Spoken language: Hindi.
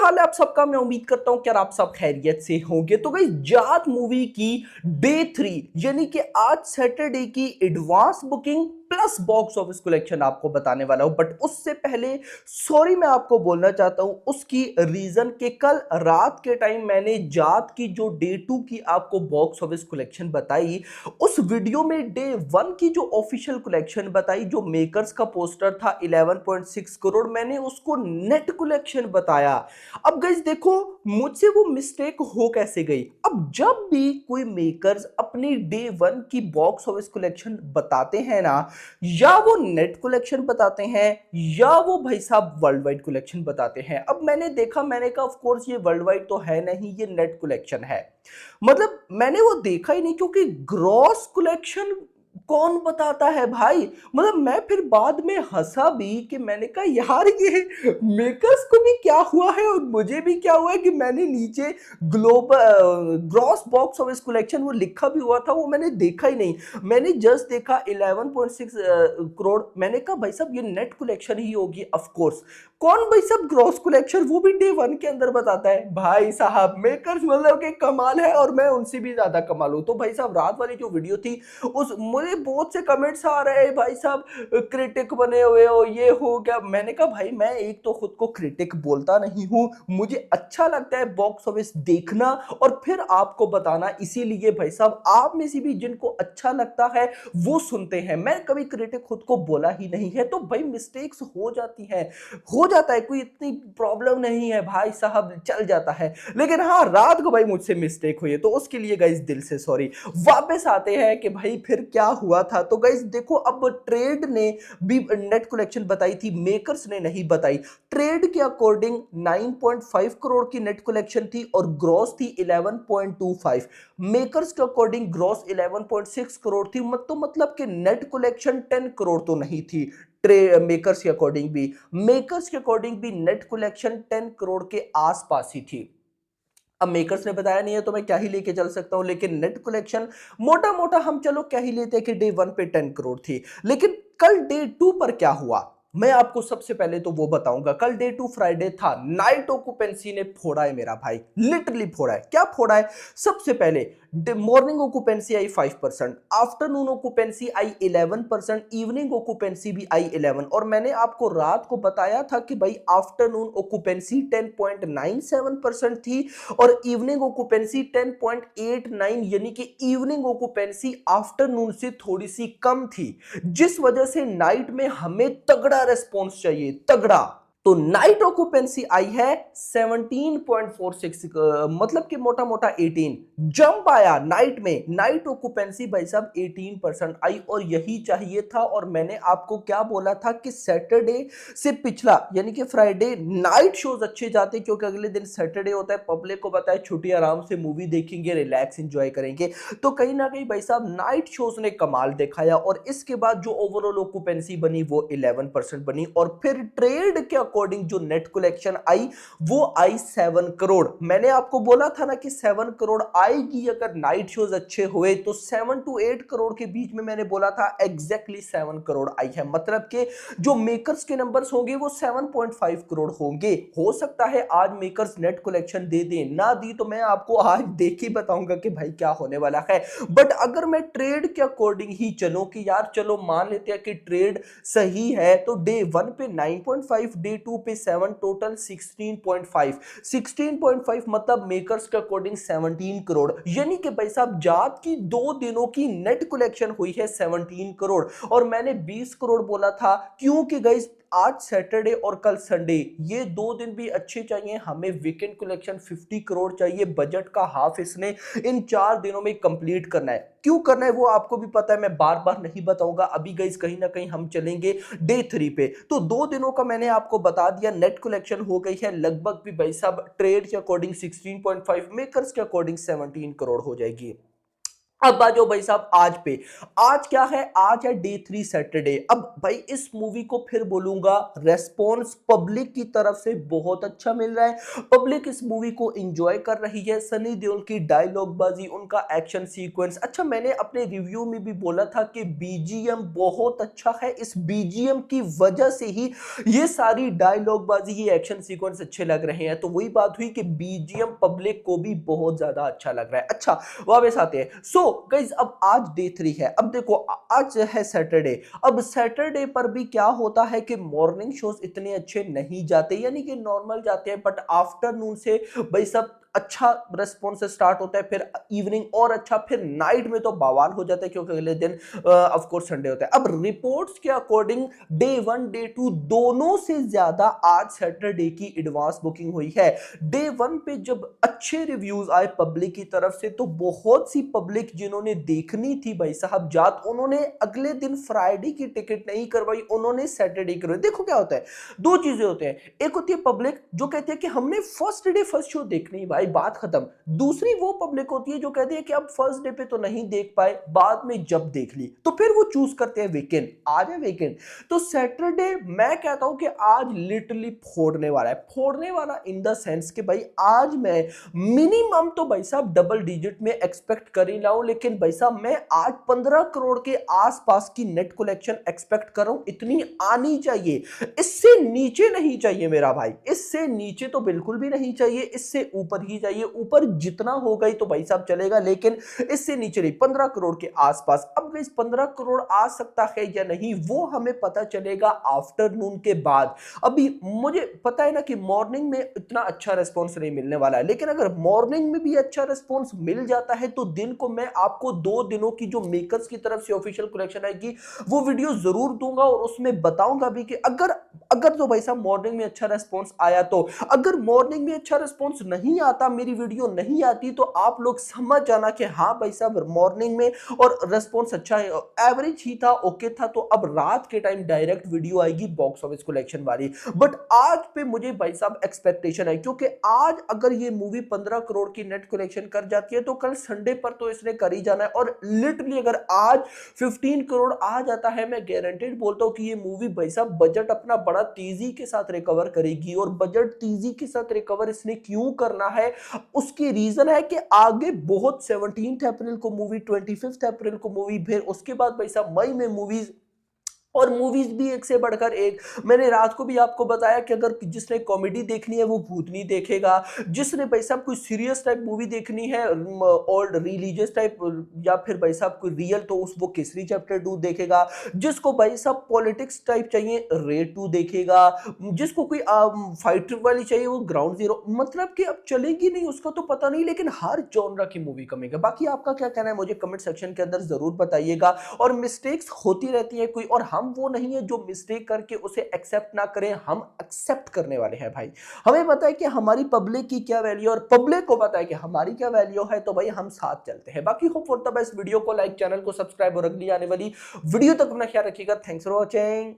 हाल है आप सबका। मैं उम्मीद करता हूं कि यार आप सब खैरियत से होंगे। तो गाइस जाट मूवी की डे 3 यानी कि आज सैटरडे की advance booking plus box office collection आपको बताने वाला हूं। बट उससे पहले सॉरी मैं आपको बोलना चाहता हूं उसकी रीजन के कल रात के टाइम मैंने जाट की जो डे 2 की आपको बॉक्स ऑफिस कलेक्शन बताई, उस वीडियो में डे 1 की जो ऑफिशियल कलेक्शन बताई, जो मेकर्स का पोस्टर था 11.6 करोड़, मैंने उसको नेट कलेक्शन बताया। अब गाइस देखो मुझसे वो मिस्टेक हो कैसे गई। अब जब भी कोई मेकर्स अपनी डे 1 की बॉक्स ऑफिस कलेक्शन बताते हैं ना, या वो नेट कलेक्शन बताते हैं या वो भाई साहब वर्ल्ड वाइड कलेक्शन बताते हैं। अब मैंने देखा, मैंने कहा ऑफ कोर्स ये वर्ल्ड वाइड तो है नहीं, ये नेट कलेक्शन है। मतलब मैंने वो देखा ही नहीं, क्योंकि ग्रॉस कलेक्शन कौन बताता है भाई। मतलब मैं फिर बाद में हंसा भी कि मैंने कहा यार ये मेकर्स को भी क्या हुआ है और मुझे भी क्या हुआ है कि मैंने नीचे global gross box office collection वो लिखा भी हुआ था, वो मैंने देखा ही नहीं। मैंने जस्ट देखा 11.6 करोड़। मैंने कहा भाई साहब ये नेट कलेक्शन ही होगी ऑफ कोर्स। कौन भाई साहब ग्रॉस कलेक्शन वो भी डे 1 के अंदर बताता है। भाई साहब मेकर्स मतलब कि कमाल है, और मैं उनसे भी ज्यादा कमाल हूं। तो भाई साहब रात वाली जो वीडियो थी उस मुझे बहुत से कमेंट्स आ रहे हैं, भाई साहब क्रिटिक बने हुए हो, ये हो क्या। मैंने कहा भाई मैं एक तो खुद को क्रिटिक बोलता नहीं हूं, मुझे अच्छा लगता है बॉक्स ऑफिस देखना और फिर आपको बताना। इसीलिए भाई साहब आप में से भी जिनको अच्छा लगता है वो सुनते हैं। मैं कभी क्रिटिक खुद को बोला ही नहीं है। तो भाई मिस्टेक्स हो जाती है, हो जाता है, कोई इतनी प्रॉब्लम नहीं है भाई साहब, चल जाता है। लेकिन हाँ रात को भाई मुझसे मिस्टेक हुई है, तो उसके लिए गाइस दिल से सॉरी। वापस आते हैं कि भाई फिर क्या हुआ था। तो गाइस देखो अब ट्रेड ने भी नेट कलेक्शन बताई थी, मेकर्स ने नहीं बताई। ट्रेड के अकॉर्डिंग 9.5 करोड़ की नेट कलेक्शन थी और ग्रॉस थी 11.25। मेकर्स के अकॉर्डिंग ग्रॉस 11.6 करोड़ थी। तो मतलब कि नेट कलेक्शन 10 करोड़ तो नहीं थी। मेकर्स के अकॉर्डिंग भी, मेकर्स के अकॉर्डिंग भी नेट कलेक्शन 10 करोड़ के आसपास ही थी। अब मेकर्स ने बताया नहीं है तो मैं क्या ही लेके चल सकता हूं। लेकिन नेट कलेक्शन मोटा मोटा हम चलो क्या ही लेते हैं कि डे 1 पे 10 करोड़ थी। लेकिन कल डे 2 पर क्या हुआ मैं आपको सबसे पहले तो वो बताऊंगा। कल डे 2 फ्राइडे था, नाइट ऑक्यूपेंसी ने फोड़ा है मेरा भाई, लिटरली फोड़ा है। क्या फोड़ा है? सबसे पहले मॉर्निंग ऑक्यूपेंसी आई 5%, आफ्टरनून ऑक्यूपेंसी आई 11%, इवनिंग ऑक्यूपेंसी भी आई 11। और मैंने आपको रात को बताया था कि भाई आफ्टरनून ऑक्यूपेंसी 10.97% थी और इवनिंग ऑक्यूपेंसी 10.89, यानी कि इवनिंग ऑक्यूपेंसी आफ्टरनून से थोड़ी सी कम थी, जिस वजह से नाइट में हमें तगड़ा रेस्पॉन्स चाहिए, तगड़ा। तो नाइट ऑक्यूपेंसी आई है 17.46, मतलब कि मोटा मोटा 18 जंप आया नाइट में। नाइट ऑक्यूपेंसी भाई साहब 18% आई और यही चाहिए था। और मैंने आपको क्या बोला था कि सैटरडे से पिछला यानी कि फ्राइडे नाइट शोज अच्छे जाते, क्योंकि अगले दिन सैटरडे होता है, पब्लिक को पता है छुट्टी, आराम से मूवी देखेंगे, रिलैक्स एंजॉय करेंगे। तो कहीं ना कहीं भाई साहब नाइट शोज ने कमाल दिखाया और इसके बाद जो ओवरऑल ऑक्यूपेंसी बनी वो 11% बनी। और फिर ट्रेड के अकॉर्डिंग जो नेट कलेक्शन आई वो आई 7 करोड़। मैंने आपको बोला था ना कि 7 करोड़ आएगी अगर नाइट शोज अच्छे हुए, तो 7 to 8 करोड़ के बीच में मैंने बोला था, एग्जैक्टली 7 करोड़ आई है। मतलब कि जो मेकर्स के नंबर्स होंगे वो 7.5 करोड़ होंगे। हो सकता है आज मेकर्स नेट कलेक्शन दे दें, ना दी तो मैं आपको आज देख ही बताऊंगा कि भाई क्या होने वाला है। बट अगर मैं ट्रेड के अकॉर्डिंग ही चलूं कि यार चलो मान लेते हैं कि ट्रेड सही है, तो डे 1 पे 9.5, डे 2 पे 7, टोटल 16.5। 16.5 मतलब मेकर्स के अकॉर्डिंग 17 करोड़, यानी कि भाई साहब जात की 2 दिनों की नेट कलेक्शन हुई है 17 करोड़। और मैंने 20 करोड़ बोला था क्योंकि गाइस आज सैटरडे और कल संडे, ये 2 दिन भी अच्छे चाहिए हमें। वीकेंड कलेक्शन 50 करोड़ चाहिए, बजट का हाफ इसने इन 4 दिनों में कंप्लीट करना है। क्यों करना है वो आपको भी पता है, मैं बार बार नहीं बताऊंगा। अभी गाइस कहीं ना कहीं हम चलेंगे डे 3 पे। तो 2 दिनों का मैंने आपको बता दिया, नेट कलेक्शन हो गई है लगभग भी भाई साहब ट्रेड के अकॉर्डिंग 16.5, मेकर्स के अकॉर्डिंग 17 करोड़ हो जाएगी। अब आ जाओ भाई साहब आज पे। आज क्या है, आज है डे 3 सैटरडे। अब भाई इस मूवी को फिर बोलूंगा रेस्पॉन्स पब्लिक की तरफ से बहुत अच्छा मिल रहा है। पब्लिक इस मूवी को एंजॉय कर रही है। सनी देओल की डायलॉग बाजी, उनका एक्शन सीक्वेंस अच्छा। मैंने अपने रिव्यू में भी बोला था कि बीजीएम बहुत अच्छा है। इस बीजीएम की वजह से ही ये सारी डायलॉग बाजी, ये एक्शन सीक्वेंस अच्छे लग रहे हैं। तो वही बात हुई कि बीजीएम पब्लिक को भी बहुत ज्यादा अच्छा लग रहा है। अच्छा वापस आते हैं। सो गाइज अब आज डे 3 है। अब देखो आज है सैटरडे। अब सैटरडे पर भी क्या होता है कि मॉर्निंग शोज इतने अच्छे नहीं जाते, यानी कि नॉर्मल जाते हैं, बट आफ्टरनून से भाई सब अच्छा रेस्पॉन्स स्टार्ट होता है। फिर इवनिंग और अच्छा, फिर नाइट में तो बवाल हो जाता है क्योंकि अगले दिन ऑफ कोर्स संडे होता है। अब रिपोर्ट्स के अकॉर्डिंग डे 1 डे 2 दोनों से ज्यादा आज सैटरडे की एडवांस बुकिंग हुई है। डे 1 पे जब अच्छे रिव्यूज आए पब्लिक की तरफ से, तो बहुत सी पब्लिक जिन्होंने देखनी थी भाई साहब जात, उन्होंने अगले दिन फ्राइडे की टिकट नहीं करवाई, उन्होंने सैटरडे करवाई। देखो क्या होता है, दो चीजें होते हैं। एक होती है पब्लिक जो कहती है कि हमने फर्स्ट डे फर्स्ट शो देखनी है भाई, बात खत्म। दूसरी वो पब्लिक होती है जो कहती है कि अब फर्स्ट डे पे तो नहीं देख पाए, बाद में जब देख ली, तो फिर वो चूज करते हैं वीकेंड। आज है वीकेंड, तो सैटरडे मैं कहता हूं कि आज लिटरली फोड़ने वाला है। फोड़ने वाला इन द सेंस कि भाई आज मैं मिनिमम तो भाई साहब डबल डिजिट में एक्सपेक्ट कर ही लाऊं, लेकिन भाई साहब मैं आज 15 करोड़ के आसपास की नेट कलेक्शन एक्सपेक्ट कर रहा हूं। इतनी आनी चाहिए, इससे नीचे नहीं चाहिए मेरा भाई, इससे नीचे तो बिल्कुल भी नहीं चाहिए, इससे ऊपर ही चाहिए। ऊपर जितना हो गई तो भाई साहब चलेगा, लेकिन इससे नीचे नहीं। 15 करोड़ के आसपास। अब इस 15 करोड़ आ सकता है या नहीं वो हमें पता चलेगा आफ्टरनून के बाद। अभी मुझे पता है ना कि मॉर्निंग में इतना अच्छा रिस्पॉन्स नहीं मिलने वाला है, लेकिन अगर मॉर्निंग में भी अच्छा रिस्पॉन्स मिल जाता है तो दिन को मैं आपको 2 दिनों की जो मेकर्स की तरफ से ऑफिशियल कलेक्शन आएगी वो वीडियो जरूर दूंगा, और उसमें बताऊंगा भी कि अगर अगर तो भाई साहब मॉर्निंग में अच्छा रिस्पॉन्स आया तो। अगर मॉर्निंग में अच्छा रिस्पॉन्स नहीं आता, मेरी वीडियो नहीं आती, तो आप लोग समझ जाना कि हाँ भाई साहब मॉर्निंग में और रिस्पॉन्स अच्छा है, एवरेज ही था, ओके था। तो अब रात के टाइम डायरेक्ट वीडियो आएगी बॉक्स ऑफिस कलेक्शन वाली। बट आज पे मुझे भाई साहब एक्सपेक्टेशन है, क्योंकि आज अगर ये मूवी 15 करोड़ की नेट कलेक्शन कर जाती है तो कल संडे पर तो इसने कर ही जाना है। और लिटरली अगर आज 15 करोड़ आ जाता है, मैं गारंटेड बोलता हूं कि ये मूवी भाई साहब बजट अपना बड़ा तेजी के साथ रिकवर करेगी। और बजट तेजी के साथ रिकवर इसने क्यों करना है, उसकी रीजन है कि आगे बहुत 17 अप्रैल को मूवी, 25 अप्रैल को मूवी, फिर उसके बाद भाई साहब मई में मूवीज, और मूवीज भी एक से बढ़कर एक। मैंने रात को भी आपको बताया कि अगर जिसने कॉमेडी देखनी है वो भूतनी देखेगा, जिसने भाई साहब कोई सीरियस टाइप मूवी देखनी है, ओल्ड रिलीजियस टाइप, या फिर भाई साहब कोई रियल, तो उस वो केसरी चैप्टर 2 देखेगा। जिसको भाई साहब पॉलिटिक्स टाइप चाहिए रेड 2 देखेगा। जिसको कोई फाइटर वाली चाहिए वो ग्राउंड 0। मतलब कि अब चलेगी नहीं उसका तो पता नहीं, लेकिन हर जॉनरा की मूवी कमेगा। बाकी आपका क्या कहना है मुझे कमेंट सेक्शन के अंदर जरूर बताइएगा। और मिस्टेक्स होती रहती है कोई, और हम वो नहीं है जो मिस्टेक करके उसे एक्सेप्ट ना करें, हम एक्सेप्ट करने वाले हैं भाई। हमें पता है कि हमारी पब्लिक की क्या वैल्यू, और पब्लिक को पता है कि हमारी क्या वैल्यू है, तो भाई हम साथ चलते हैं। बाकी hope for the best. Video को लाइक, चैनल को सब्सक्राइब, और अगली आने वाली वीडियो तक अपना ख्याल रखिएगा। Thanks for watching.